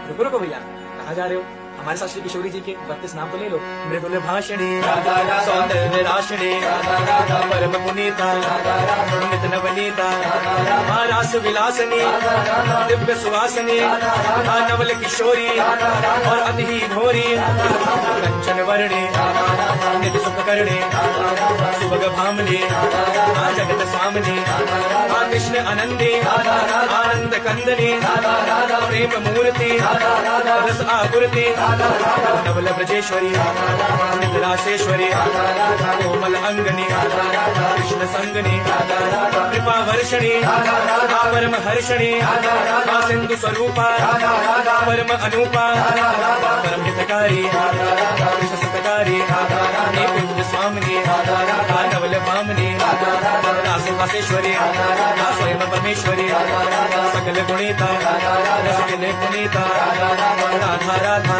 रुको रुको भैया, कहाँ जा रहे हो? हमारे साथ श्री किशोरी जी के 32 नाम तो ले लो। मृदुल भाषिणी, सौंदर्य राशिणी, परम पुनीता, नित नवनीता, महारास विलासनी, दिव्य सुवासनी, नवल किशोरी और अति ही भोरी, कंचन वर्णी, नित सुख करणी, सुभग भामनी, जगत सामनी, कृष्ण आनंदी, आनंद कंदनी, प्रेम मूर्ति, रस आकुर्ति, नवल ब्रजेश्वरी, नितराशेश्वरी, कोमल अंगनी, कृष्ण संगनी, कृपा वर्षणी, परम हर्षणी, सिंधु स्वरूपा, परम अनूपा, परम हितकारी, कृष्ण सुखकारी, कुंज स्वामिनी, नवल भामनी, रासेश्वरी, स्वयं परमेश्वरी, सकल गुणिता, रसकिले पुनीता, राधा राधा